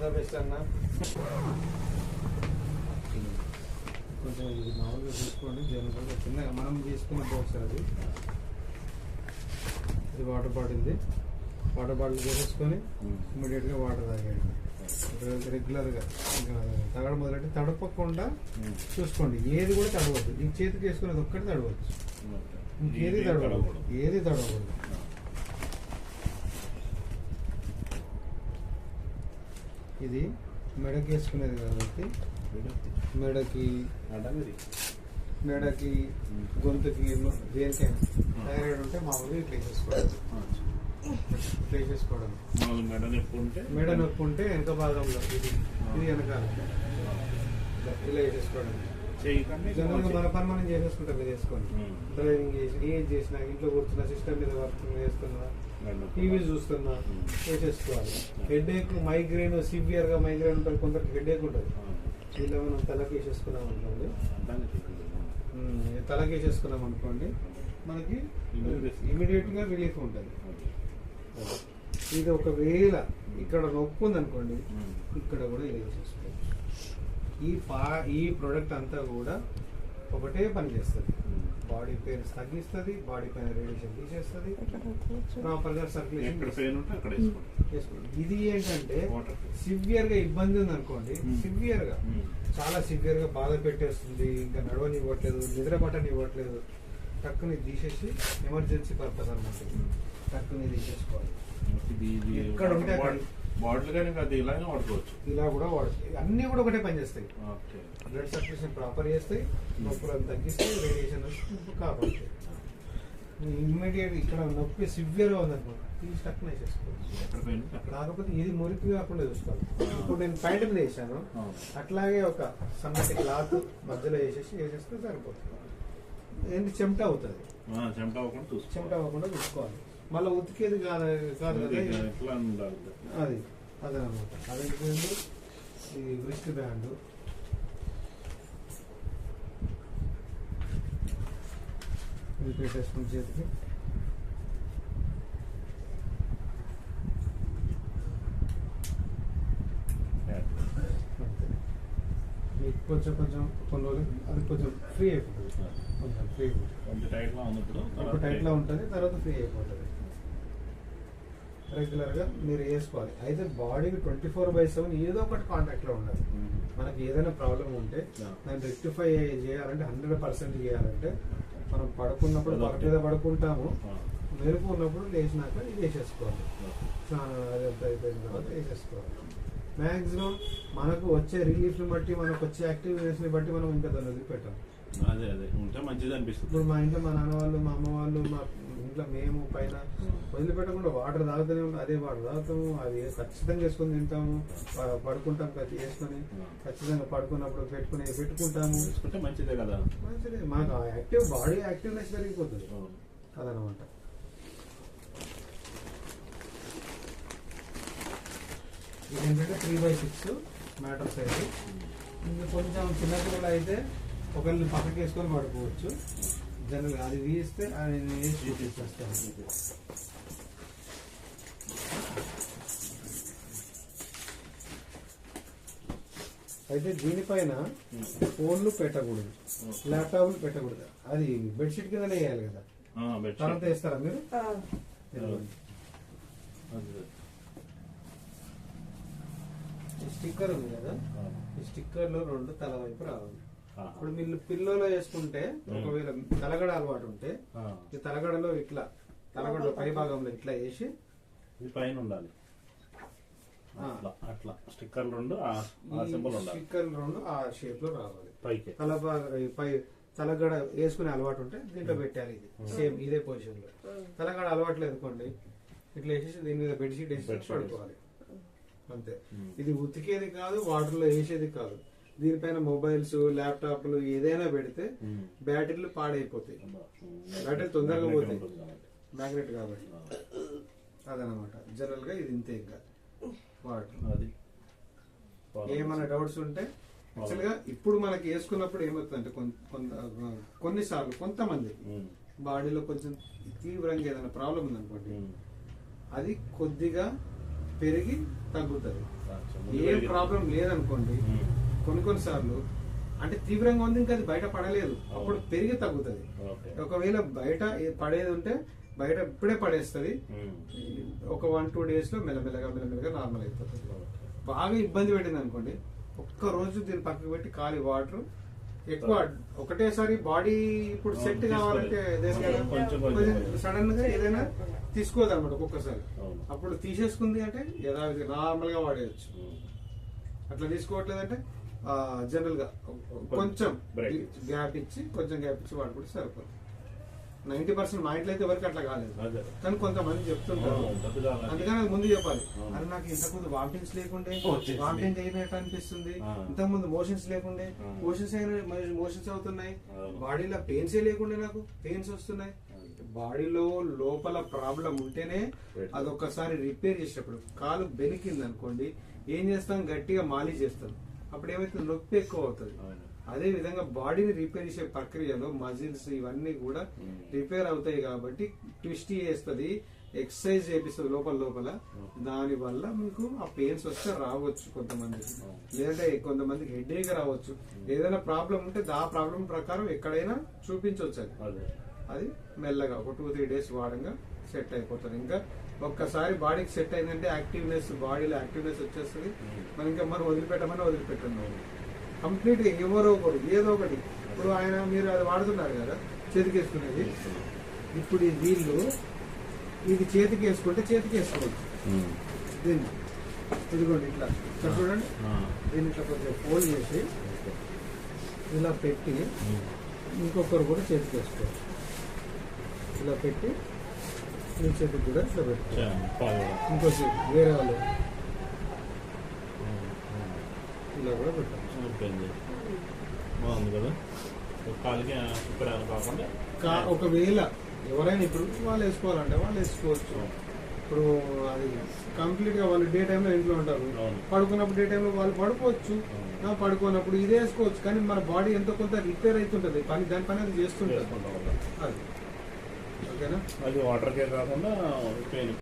The best అన్న. కొంచెం ఇది మామూలుగా తీసుకోండి, జనరల్గా చిన్నగా మనం తీసుకున్న బాక్స్ అది. ఇది వాటర్ బాటిల్ చేసేసుకొని ఇమీడియట్గా వాటర్ తాగేయండి. రెగ్యులర్గా ఇంకా తాగడం మొదలెట్టి తడపకుండా చూసుకోండి. ఏది కూడా తడవద్దు. ఈ చేతికి వేసుకునేది ఒక్కటి తడవచ్చు, ఇంకేది తడవకూడదు. ఇది మెడకి వేసుకునేది కాబట్టి మెడకి గొంతుకి దేనికైనా థైరాయిడ్ ఉంటే మామూలుగా ఇట్లా వేసేసుకోవడం. మెడ నొప్పి ఉంటే వెనక భాగంలో ఇది వెనకాల ఇలా వేసేసుకోవడం. జనరల్గా మన పని మనం చేసేసుకుంటాం. ఇది వేసుకొని డ్రైవింగ్ చేసి ఏది చేసినా, ఇంట్లో కూర్చున్నా, సిస్టమ్ మీద వర్క్ చేస్తున్నా, టీవీ చూస్తున్నా వేసేసుకోవాలి. హెడేక్, మైగ్రేన్, సివియర్ గా మైగ్రేన్ ఉంటుంది, కొందరికి హెడేక్ ఉంటుంది. ఇలా మనం తలకి వేసేసుకున్నాం అనుకోండి, మనకి ఇమీడియట్ గా రిలీఫ్ ఉంటుంది. ఇది ఒకవేళ ఇక్కడ నొప్పి ఉంది అనుకోండి, ఇక్కడ కూడా ఇలా వేసేసుకోవచ్చు. ఈ ప్రోడక్ట్ అంతా కూడా ఒకటే పని చేస్తుంది. బాడీ పెయిన్స్ తగ్గిస్తుంది, బాడీ పైన రేడియేషన్ తీసేస్తుంది, ప్రాపర్ గా సర్క్యులేషన్. ఇది ఏంటంటే సివియర్ గా ఇబ్బంది ఉంది అనుకోండి, చాలా సివియర్ గా బాధ పెట్టేస్తుంది, ఇంకా నడవనివ్వట్లేదు, నిద్ర పట్టనివ్వట్లేదు, టక్కుని తీసేసి ఎమర్జెన్సీ పర్పస్ అన్నమాట టక్కుని తీసేసుకోవాలి. ఎక్కడ ఉంటే ఇలా కూడా వాడుకోవచ్చు. అన్ని కూడా ఒకటే పని చేస్తాయి. బ్లడ్ సర్క్యులేషన్ ప్రాపర్ చేస్తాయి, నొప్పులను తగ్గిస్తాయి, రేడియేషన్ కాపాడుతాయి. ఇమ్మీడియట్ ఇక్కడ నొప్పి సివియర్ గా ఉందనుకోండి, తీసి టక్కున వేసేసుకోవచ్చు. కాకపోతే ఇది మురికి కాకుండా చూసుకోవాలి. ఇప్పుడు నేను ప్యాంట్ మీద వేసాను, అట్లాగే ఒక సన్నటి క్లాత్ మధ్యలో వేసేస్తే సరిపోతుంది. ఏంటి చెమట అవుతుంది, చెమట అవ్వకుండా చూసుకోవాలి. మళ్ళీ ఉతికేది కాదు కదా, అది అదనమాట. అదేంటి ఈ రిస్ట్ బ్యాండ్, ఇది పెట్టేసుకుని చేతికి మీకు కొంచెం కొన్ని రోజులు అది కొంచెం ఫ్రీ అయిపోతుంది. కొంచెం ఫ్రీ టైట్ లో ఉంటుంది, తర్వాత ఫ్రీ అయిపోతుంది. రెగ్యులర్ గా మీరు వేసుకోవాలి. అయితే బాడీకి 24/7 ఏదో ఒకటి కాంటాక్ట్ లో ఉండాలి. మనకి ఏదైనా ప్రాబ్లం ఉంటే దాన్ని రెక్టిఫై చేయాలంటే 100% చేయాలంటే మనం పడుకున్నప్పుడు వర్క్ మీద పడుకుంటాము, మెరుపు ఉన్నప్పుడు లేచినాక ఇది వేసేసుకోవాలి. అదంతా అయిపోయిన తర్వాత వేసేసుకోవాలి. మ్యాక్సిమం మనకు వచ్చే రిలీఫ్ ని బట్టి, మనకు వచ్చే యాక్టివిటీస్ ని బట్టి మనం ఇంకా దాన్ని వదిలిపెట్టాం. మంచిది అనిపిస్తుంది. ఇప్పుడు మా ఇంట్లో మా నాన్న వాళ్ళు, మా అమ్మ వాళ్ళు, మా ఇంట్లో మేము పైన వదిలిపెట్టకుండా వాటర్ తాగుతూనే ఉంటాం. అదే వాటర్ తాగుతాము, అది ఖచ్చితంగా వేసుకొని తింటాము, పడుకుంటాం, వేసుకొని ఖచ్చితంగా పడుకున్నప్పుడు పెట్టుకుంటాము. మంచిదే కదా, మంచిదే. మాకు యాక్టివ్ బాడీ యాక్టివ్నెస్ పెరిగిపోతుంది అదనమాట. ఇది ఏంటంటే 3/6 మ్యాటర్ సైజ్. ఇంకా కొంచెం చిన్నపిల్లలు అయితే ఒకరిని పక్కకి వేసుకొని పడుకోవచ్చు. జనరల్ అది వీస్తే అది వేసి చూపిస్తాను. అయితే దీనిపైన ఫోన్లు పెట్టకూడదు, ల్యాప్టాప్లు పెట్టకూడదు. అది బెడ్షీట్ కిందనే వేయాలి కదా, తర్వాత వేస్తారా మీరు? స్టిక్కర్ ఉంది కదా, ఈ స్టిక్కర్ లో 2 తల వైపు రావాలి. ఇప్పుడు మీరు పిల్లలో వేసుకుంటే, ఒకవేళ తలగడ అలవాటు ఉంటే ఈ తలగడలో ఇట్లా, తలగడలో పై భాగంలో ఇట్లా వేసి పైన ఉండాలి. అట్లా స్టిక్కర్ 2 ఆ షేప్ లో రావాలి. పై తలగడ వేసుకునే అలవాటు ఉంటే దీంట్లో పెట్టాలి. ఇది సేమ్ ఇదే పొజిషన్ లో. తలగడ అలవాటు లేదుకోండి, ఇట్లా వేసేసి దీని మీద బెడ్షీట్ వేసి పడుకోవాలి అంతే. ఇది ఉతికేది కాదు, వాటర్ లో వేసేది కాదు. దీనిపైన మొబైల్స్, ల్యాప్టాప్లు ఏదైనా పెడితే బ్యాటరీలు పాడైపోతాయి, బ్యాటరీ తొందరగా పోతాయి, మ్యాగ్నెట్ కాబట్టి. అదనమాట జనరల్ గా ఇది ఇంతే. ఇంకా వాటర్ ఏమైనా డౌట్స్ ఉంటే యాక్చువల్ గా ఇప్పుడు మనకి వేసుకున్నప్పుడు ఏమవుతుందంటే కొన్నిసార్లు కొంతమంది బాడీలో కొంచెం తీవ్రంగా ఏదైనా ప్రాబ్లం ఉందనుకోండి, అది కొద్దిగా పెరిగి తగ్గుతుంది. ముందు ఏం పెరిగింది. ప్రాబ్లం లేదనుకోండి, కొన్నిసార్లు అంటే తీవ్రంగా ఉంది ఇంకా అది బయట పడలేదు, అప్పుడు పెరిగి తగ్గుతుంది. ఒకవేళ బయట పడేది ఉంటే బయట ఇప్పుడే పడేస్తుంది, ఒక 1-2 days లో మెల్లమెల్లగా నార్మల్ అయిపోతుంది. బాగా ఇబ్బంది పెట్టింది అనుకోండి, ఒక్క రోజు దీన్ని పక్కకు పెట్టి ఖాళీ వాటర్ ఎక్కువ ఒకటేసారి బాడీ ఇప్పుడు సెట్ కావాలంటే సడన్ గా ఏదైనా తీసుకోదు అనమాట ఒక్కొక్కసారి. అప్పుడు తీసేసుకుంది అంటే యథావిధి నార్మల్ గా వాడేయచ్చు. అట్లా తీసుకోవట్లేదంటే జనరల్ గా కొంచెం గ్యాప్ ఇచ్చి వాడుకుంటే సరిపోతుంది. 90% మా ఇంట్లో అయితే ఎవరికి అట్లా కాలేదు, కానీ కొంతమంది చెప్తుంటారు. అందుకని అది ముందు చెప్పాలి, అది నాకు ఇంతకుముందు వామిటింగ్స్ లేకుండే వామిటింగ్ అయినట్టు అనిపిస్తుంది, ఇంతకుముందు మోషన్స్ లేకుండే మోషన్స్ అవుతున్నాయి, బాడీలో పెయిన్స్ లేకుండే నాకు పెయిన్స్ వస్తున్నాయి. బాడీలో లోపల ప్రాబ్లం ఉంటేనే అదొక్కసారి రిపేర్ చేసేటప్పుడు కాలు బెనికింది అనుకోండి, ఏం చేస్తాం, గట్టిగా మాలిష్ చేస్తాం, అప్పుడు ఏమైతే నొప్పి ఎక్కువ అవుతుంది. అదే విధంగా బాడీని రిపేర్ చేసే ప్రక్రియలో మజిల్స్ ఇవన్నీ కూడా రిపేర్ అవుతాయి కాబట్టి ట్విస్ట్ చేస్తుంది, ఎక్సర్సైజ్ చేపిస్తుంది లోపల. దాని వల్ల మీకు ఆ పెయిన్స్ వస్తే రావచ్చు కొంతమందికి, లేదంటే కొంతమందికి హెడేక్ రావచ్చు. ఏదైనా ప్రాబ్లం ఉంటే ఆ ప్రాబ్లం ప్రకారం ఎక్కడైనా చూపించవచ్చు. అది మెల్లగా ఒక 2-3 days వాడంగా సెట్ అయిపోతుంది. ఇంకా ఒక్కసారి బాడీకి సెట్ అయిందంటే యాక్టివ్నెస్, బాడీలో యాక్టివ్నెస్ వచ్చేస్తుంది. మనం ఇంకా మనం వదిలిపెట్టండి కంప్లీట్ గా ఎవరో ఒకరు ఏదో ఒకటి. ఇప్పుడు మీరు అది వాడుతున్నారు కదా చేతికేసుకునేది, ఇప్పుడు ఈ వీళ్ళు ఇది చేతికి వేసుకోవచ్చు. దీన్ని ఇదిగోండి ఇట్లా చూడండి, దీన్ని ఇట్లా కొంచెం ఫోల్డ్ చేసి ఇలా పెట్టి ఇంకొకరు కూడా చేతికి వేసుకోవచ్చు. ఇలా పెట్టి మీ చేతికి కూడా ఇట్లా పెట్టుకోవచ్చు. ఇంకో చేతి వేరే వాళ్ళు ఇలా కూడా పెట్టాలి. బాగుంది కదా, కాలికి కాకుండా ఒకవేళ ఎవరైనా ఇప్పుడు వాళ్ళు వేసుకోవాలంటే వాళ్ళు వేసుకోవచ్చు. ఇప్పుడు అది కంప్లీట్ గా వాళ్ళు డే టైంలో ఇంట్లో ఉంటారు, పడుకున్నప్పుడు డే టైంలో వాళ్ళు పడుకోవచ్చు, పడుకున్నప్పుడు ఇదే వేసుకోవచ్చు. కానీ మన బాడీ ఎంతో కొంత రిపేర్ అవుతుంటది, దాని పని అది చేస్తుంటుంది. అది ఓకేనా, అది వాటర్ కేర్ కాకుండా పెయిన్